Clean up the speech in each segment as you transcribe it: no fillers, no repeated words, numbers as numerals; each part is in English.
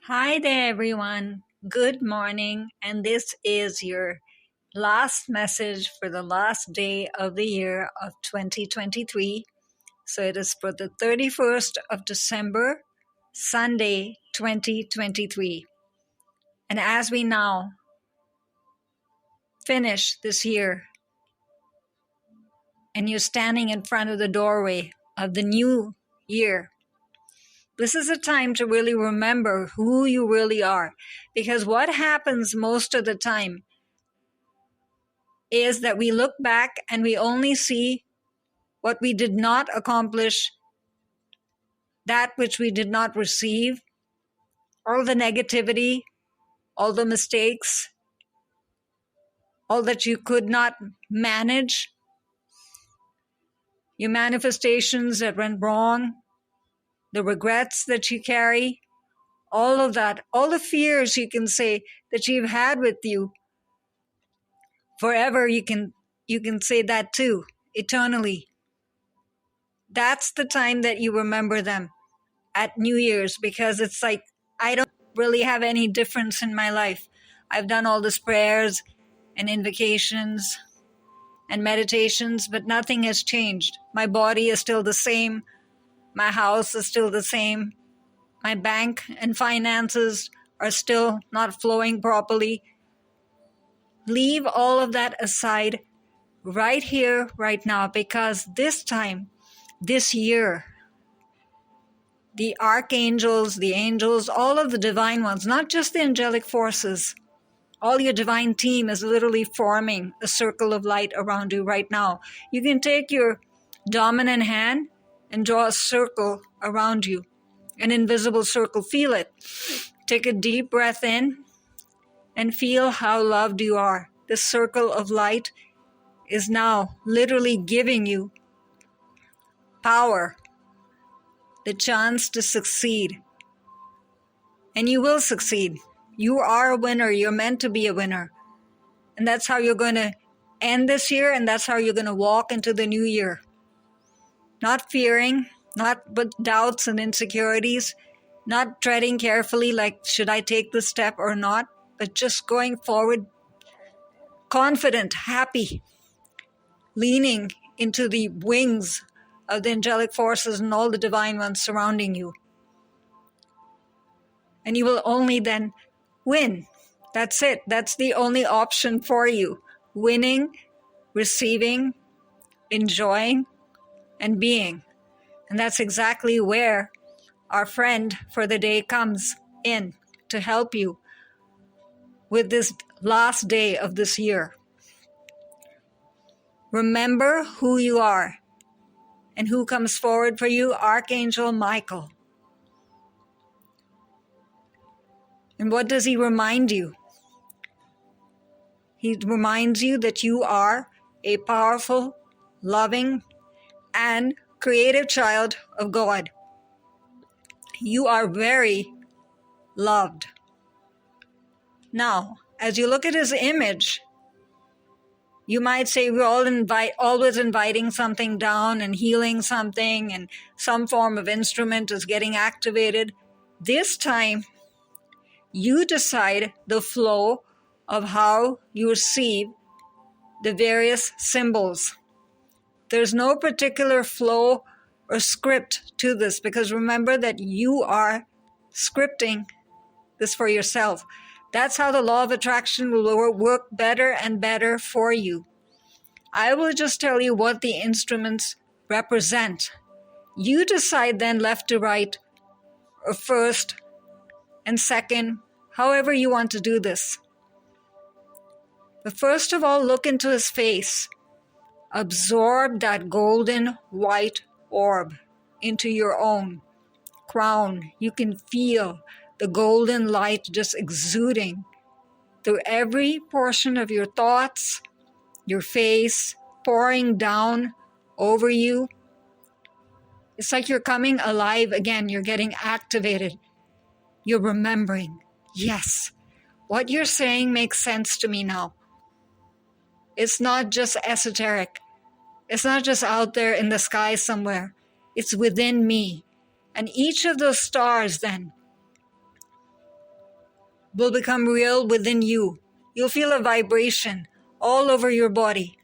Hi there, everyone. Good morning. And this is your last message for the last day of the year of 2023. So it is for the 31st of December, Sunday, 2023. And as we now finish this year, and you're standing in front of the doorway of the new year, this is a time to really remember who you really are. Because what happens most of the time is that we look back and we only see what we did not accomplish, that which we did not receive, all the negativity, all the mistakes, all that you could not manage, your manifestations that went wrong, the regrets that you carry, all of that, all the fears you can say that you've had with you forever, you can say that too, eternally. That's the time that you remember them at New Year's, because it's like, I don't really have any difference in my life. I've done all these prayers and invocations and meditations, but nothing has changed. My body is still the same. My house is still the same. My bank and finances are still not flowing properly. Leave all of that aside right here, right now, because this time, this year, the archangels, the angels, all of the divine ones, not just the angelic forces, all your divine team is literally forming a circle of light around you right now. You can take your dominant hand and draw a circle around you, an invisible circle. Feel it. Take a deep breath in and feel how loved you are. This circle of light is now literally giving you power, the chance to succeed. And you will succeed. You are a winner. You're meant to be a winner. And that's how you're going to end this year, and that's how you're going to walk into the new year. Not fearing, not with doubts and insecurities, not treading carefully like, should I take this step or not? But just going forward, confident, happy, leaning into the wings of the angelic forces and all the divine ones surrounding you. And you will only then win. That's it. That's the only option for you. Winning, receiving, enjoying, and being. And that's exactly where our friend for the day comes in to help you with this last day of this year. Remember who you are and who comes forward for you, Archangel Michael. And what does he remind you? He reminds you that you are a powerful, loving, and creative child of God. You are very loved. Now, as you look at his image, you might say we're always inviting something down and healing something, and some form of instrument is getting activated. This time, you decide the flow of how you receive the various symbols. There's no particular flow or script to this, because remember that you are scripting this for yourself. That's how the law of attraction will work better and better for you. I will just tell you what the instruments represent. You decide then left to right, or first and second, however you want to do this. But first of all, look into his face. Absorb that golden white orb into your own crown. You can feel the golden light just exuding through every portion of your thoughts, your face, pouring down over you. It's like you're coming alive again. You're getting activated. You're remembering. Yes, what you're saying makes sense to me now. It's not just esoteric. It's not just out there in the sky somewhere. It's within me. And each of those stars then will become real within you. You'll feel a vibration all over your body.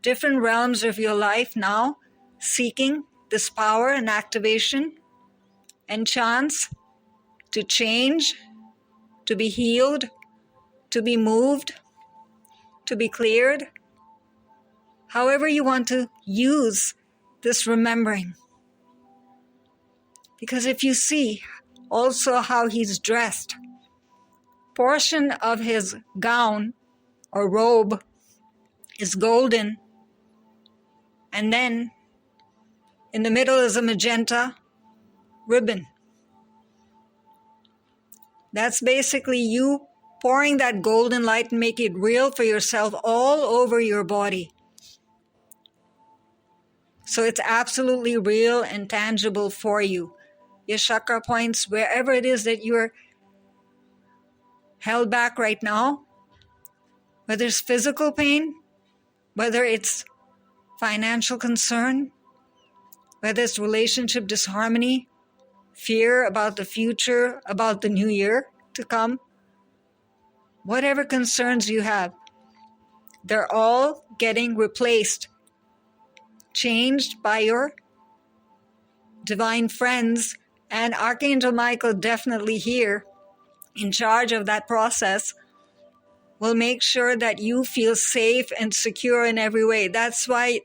Different realms of your life now seeking this power and activation and chance to change, to be healed, to be moved, to be cleared. However you want to use this remembering. Because if you see also how he's dressed, portion of his gown or robe is golden, and then in the middle is a magenta ribbon. That's basically you pouring that golden light and make it real for yourself all over your body. So it's absolutely real and tangible for you. Your chakra points, wherever it is that you're held back right now, whether it's physical pain, whether it's financial concern, whether it's relationship disharmony, fear about the future, about the new year to come, whatever concerns you have, they're all getting replaced, changed by your divine friends, and Archangel Michael definitely here, in charge of that process, will make sure that you feel safe and secure in every way. That's why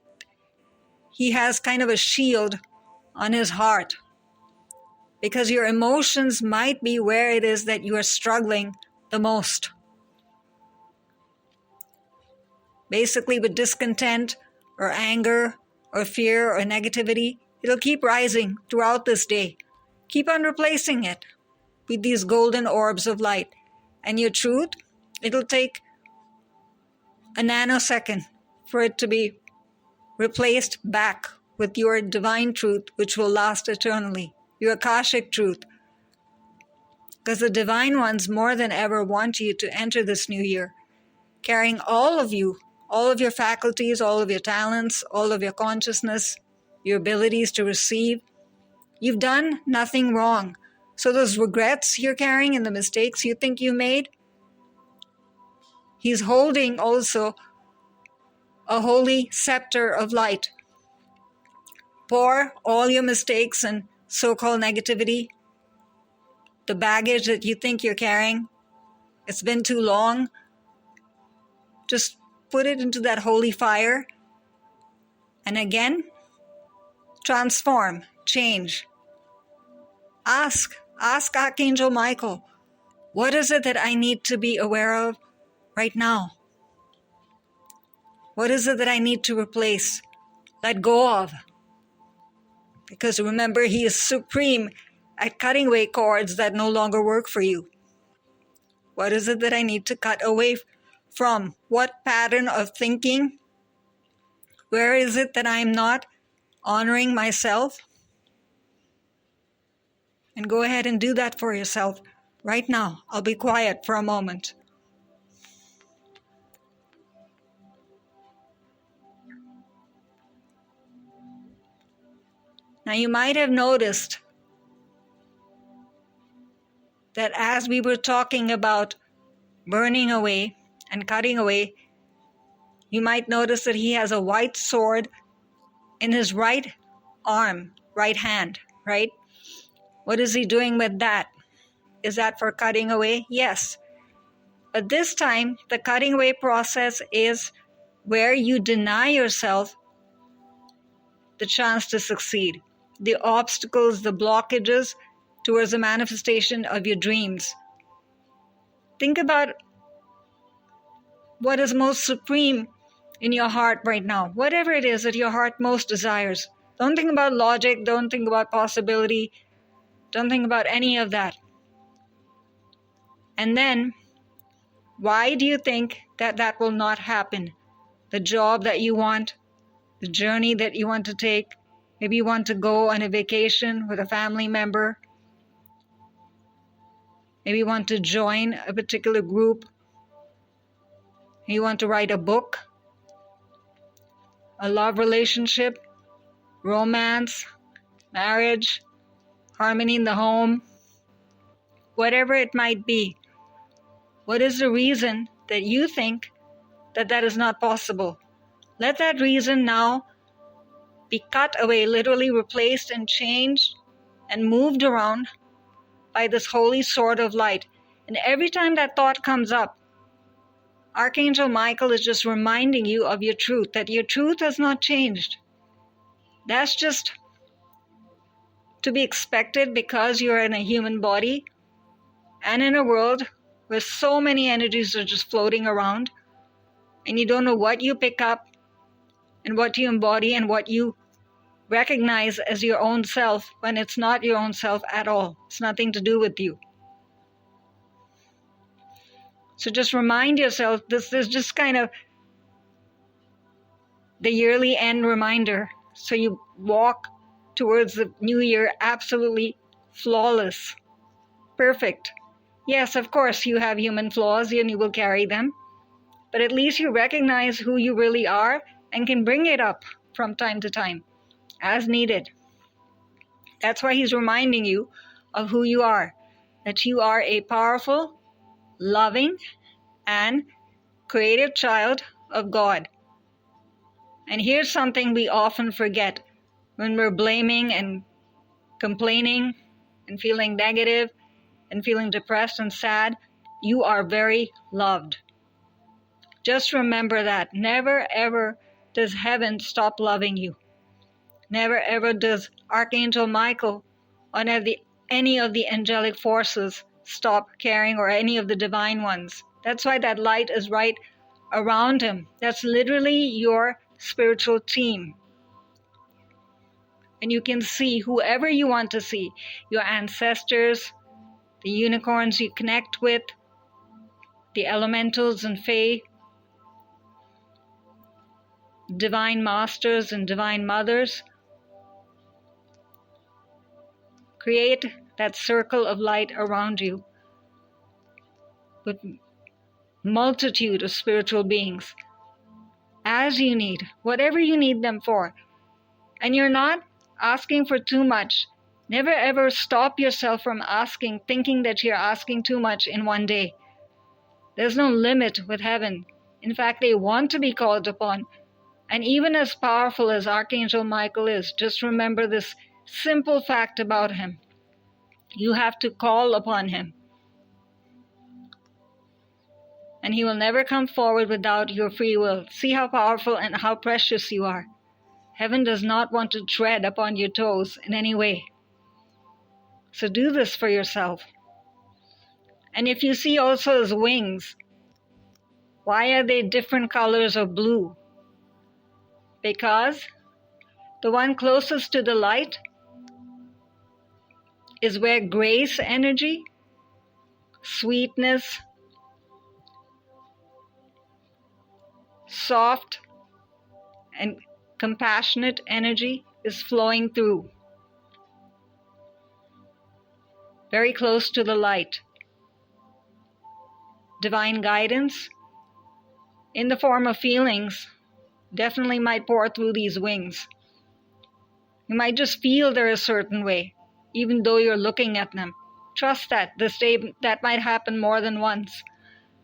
he has kind of a shield on his heart, because your emotions might be where it is that you are struggling the most. Basically, with discontent or anger or fear or negativity, it'll keep rising throughout this day. Keep on replacing it with these golden orbs of light. And your truth, it'll take a nanosecond for it to be replaced back with your divine truth, which will last eternally. Your Akashic truth. Because the divine ones more than ever want you to enter this new year carrying all of you, all of your faculties, all of your talents, all of your consciousness, your abilities to receive. You've done nothing wrong. So those regrets you're carrying and the mistakes you think you made, he's holding also a holy scepter of light. Pour all your mistakes and so-called negativity, the baggage that you think you're carrying, it's been too long, just put it into that holy fire and again, transform, change. Ask Archangel Michael, what is it that I need to be aware of right now? What is it that I need to replace, let go of? Because remember, he is supreme at cutting away cords that no longer work for you. What is it that I need to cut away from? What pattern of thinking? Where is it that I'm not honoring myself? And go ahead and do that for yourself right now. I'll be quiet for a moment. Now you might have noticed that as we were talking about burning away and cutting away, you might notice that he has a white sword in his right arm, right hand, right? What is he doing with that? Is that for cutting away? Yes. But this time, the cutting away process is where you deny yourself the chance to succeed, the obstacles, the blockages towards the manifestation of your dreams. Think about what is most supreme in your heart right now, whatever it is that your heart most desires. Don't think about logic, don't think about possibility, don't think about any of that. And then, why do you think that that will not happen? The job that you want, the journey that you want to take, maybe you want to go on a vacation with a family member, maybe you want to join a particular group, you want to write a book, a love relationship, romance, marriage, harmony in the home, whatever it might be. What is the reason that you think that that is not possible? Let that reason now be cut away, literally replaced and changed and moved around by this holy sword of light. And every time that thought comes up, Archangel Michael is just reminding you of your truth, that your truth has not changed. That's just to be expected because you're in a human body and in a world where so many energies are just floating around and you don't know what you pick up and what you embody and what you recognize as your own self when it's not your own self at all. It's nothing to do with you. So just remind yourself, this is just kind of the yearly end reminder. So you walk towards the new year absolutely flawless, perfect. Yes, of course, you have human flaws and you will carry them, but at least you recognize who you really are and can bring it up from time to time as needed. That's why he's reminding you of who you are, that you are a powerful, loving, and creative child of God. And here's something we often forget when we're blaming and complaining and feeling negative and feeling depressed and sad. You are very loved. Just remember that. Never ever does heaven stop loving you. Never ever does Archangel Michael or any of the angelic forces stop caring, or any of the divine ones. That's why that light is right around him. That's literally your spiritual team. And you can see whoever you want to see, your ancestors, the unicorns you connect with, the elementals and fae, divine masters and divine mothers. Create that circle of light around you with multitude of spiritual beings as you need, whatever you need them for. And you're not asking for too much. Never ever stop yourself from asking, thinking that you're asking too much in one day. There's no limit with heaven. In fact, they want to be called upon. And even as powerful as Archangel Michael is, just remember this simple fact about him. You have to call upon him. And he will never come forward without your free will. See how powerful and how precious you are. Heaven does not want to tread upon your toes in any way. So do this for yourself. And if you see also his wings, why are they different colors of blue? Because the one closest to the light is where grace energy, sweetness, soft and compassionate energy is flowing through. Very close to the light. Divine guidance in the form of feelings definitely might pour through these wings. You might just feel they're a certain way, even though you're looking at them. Trust that that might happen more than once,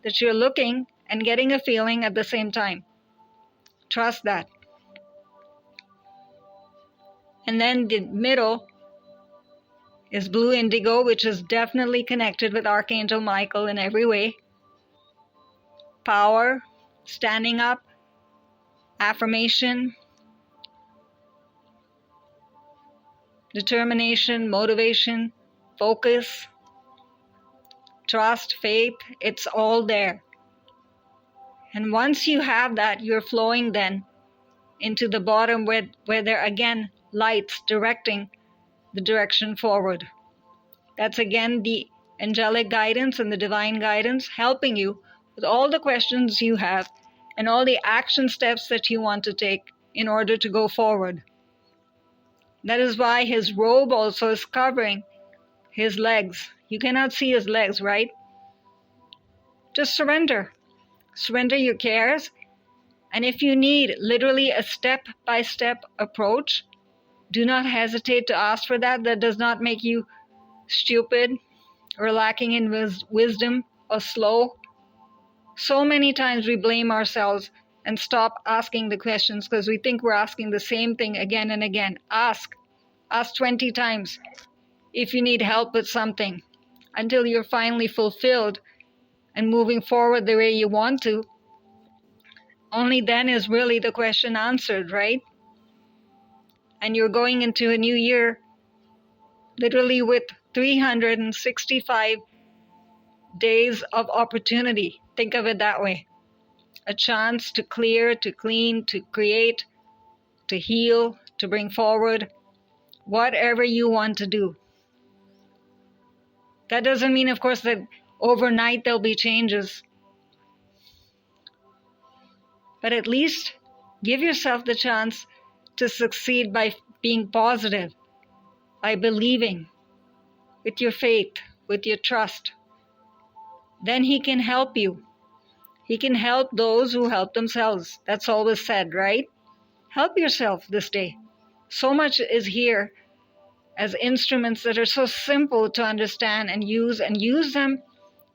that you're looking and getting a feeling at the same time. Trust that. And then the middle is blue indigo, which is definitely connected with Archangel Michael in every way. Power, standing up, affirmation, determination, motivation, focus, trust, faith, it's all there. And once you have that, you're flowing then into the bottom where there are again lights directing the direction forward. That's again the angelic guidance and the divine guidance helping you with all the questions you have and all the action steps that you want to take in order to go forward. That is why his robe also is covering his legs. You cannot see his legs, right? Just surrender. Surrender your cares. And if you need literally a step-by-step approach, do not hesitate to ask for that. That does not make you stupid or lacking in wisdom or slow So many times we blame ourselves and stop asking the questions because we think we're asking the same thing again and again. Ask 20 times if you need help with something until you're finally fulfilled and moving forward the way you want to. Only then is really the question answered, right? And you're going into a new year literally with 365 days of opportunity. Think of it that way. A chance to clear, to clean, to create, to heal, to bring forward whatever you want to do. That doesn't mean, of course, that overnight there'll be changes. But at least give yourself the chance to succeed by being positive, by believing, with your faith, with your trust. Then He can help you. He can help those who help themselves. That's always said, right? Help yourself this day. So much is here as instruments that are so simple to understand and use them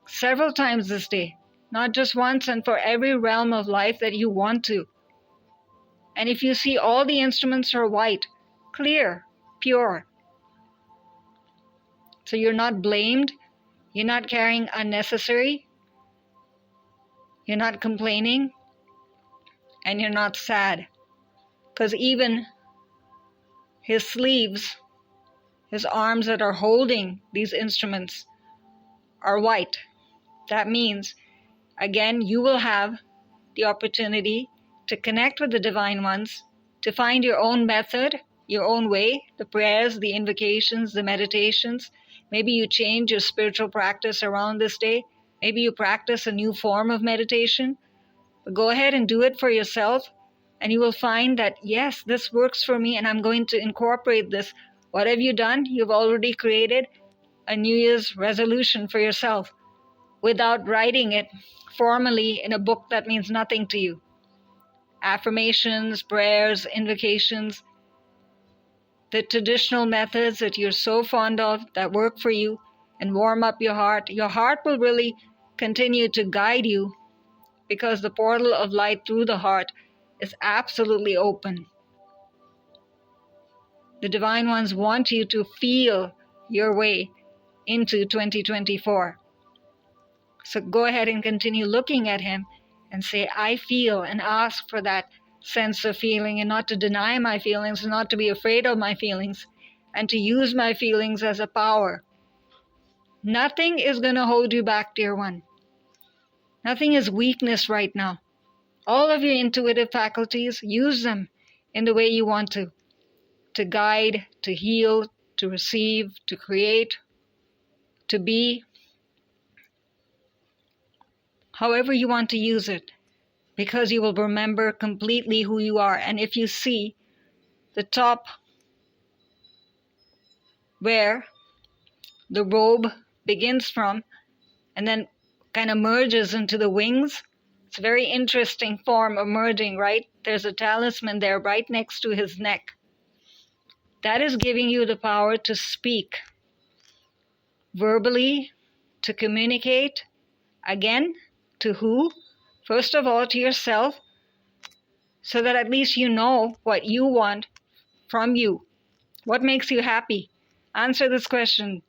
several times this day. Not just once, and for every realm of life that you want to. And if you see all the instruments are white, clear, pure. So you're not blamed, you're not carrying unnecessary, you're not complaining, and you're not sad. Because even His sleeves, His arms that are holding these instruments are white. That means, again, you will have the opportunity to connect with the Divine Ones, to find your own method, your own way, the prayers, the invocations, the meditations. Maybe you change your spiritual practice around this day. Maybe you practice a new form of meditation. But go ahead and do it for yourself, and you will find that, yes, this works for me, and I'm going to incorporate this. What have you done? You've already created a New Year's resolution for yourself without writing it formally in a book that means nothing to you. Affirmations, prayers, invocations, the traditional methods that you're so fond of that work for you and warm up your heart. Your heart will really continue to guide you because the portal of light through the heart is absolutely open. The Divine Ones want you to feel your way into 2024. So go ahead and continue looking at Him and say, I feel, and ask for that sense of feeling, and not to deny my feelings, and not to be afraid of my feelings, and to use my feelings as a power. Nothing is going to hold you back, dear one. Nothing is weakness right now. All of your intuitive faculties, use them in the way you want to guide, to heal, to receive, to create, to be, however you want to use it, because you will remember completely who you are. And if you see the top where the robe begins from and then kind of merges into the wings, it's a very interesting form of merging, right? There's a talisman there right next to his neck. That is giving you the power to speak verbally, to communicate, again, to who? First of all, to yourself, so that at least you know what you want from you. What makes you happy? Answer this question.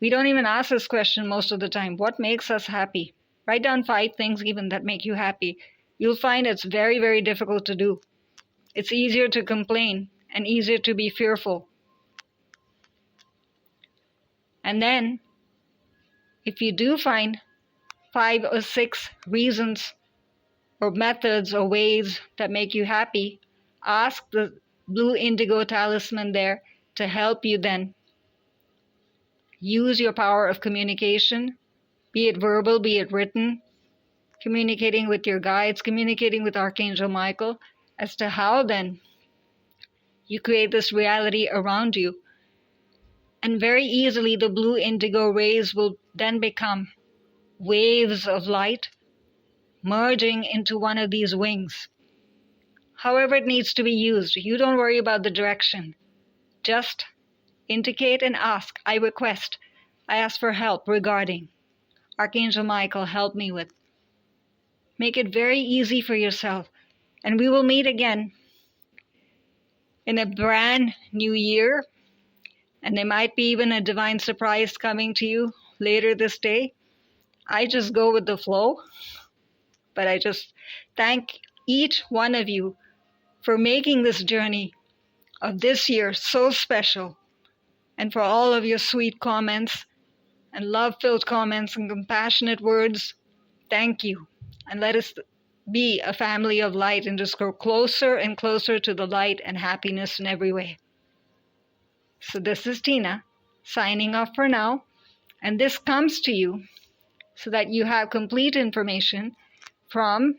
We don't even ask this question most of the time. What makes us happy? Write down 5 things even that make you happy. You'll find it's very, very difficult to do. It's easier to complain and easier to be fearful. And then, if you do find 5 or 6 reasons or methods or ways that make you happy, ask the blue indigo talisman there to help you then use your power of communication, be it verbal, be it written, communicating with your guides, communicating with Archangel Michael, as to how then you create this reality around you. And very easily the blue indigo rays will then become waves of light merging into one of these wings. However it needs to be used, you don't worry about the direction. Just indicate and ask. I ask for help regarding. Archangel Michael, help me with Make it very easy for yourself. And we will meet again in a brand new year. And there might be even a divine surprise coming to you later this day. I just go with the flow. But I just thank each one of you for making this journey of this year so special, and for all of your sweet comments and love-filled comments and compassionate words. Thank you. And let us be a family of light and just grow closer and closer to the light and happiness in every way. So this is Tina signing off for now. And this comes to you so that you have complete information from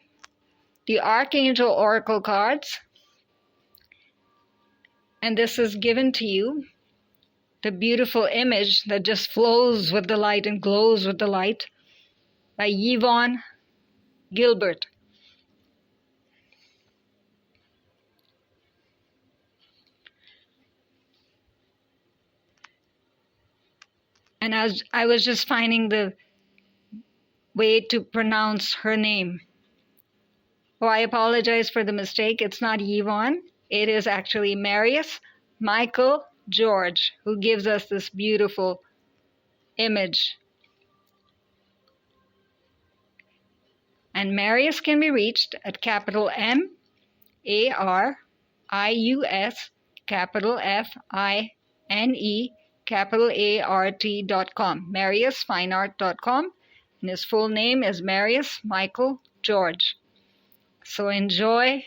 the Archangel Oracle cards. And this is given to you, the beautiful image that just flows with the light and glows with the light, by Yvonne Gilbert. And as I was just finding the way to pronounce her name. Oh, I apologize for the mistake. It's not Yvonne. It is actually Marius Michael George, who gives us this beautiful image. And Marius can be reached at capital M-A-R-I-U-S, capital F-I-N-E, capital A-R-T.com, mariusfineart.com. And his full name is Marius Michael George. So enjoy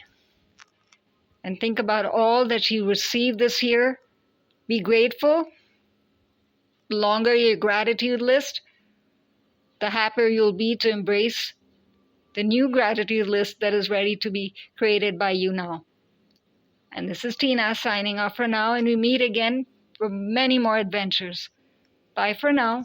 and think about all that you received this year. Be grateful. The longer your gratitude list, the happier you'll be to embrace the new gratitude list that is ready to be created by you now. And this is Tina signing off for now, and we meet again for many more adventures. Bye for now.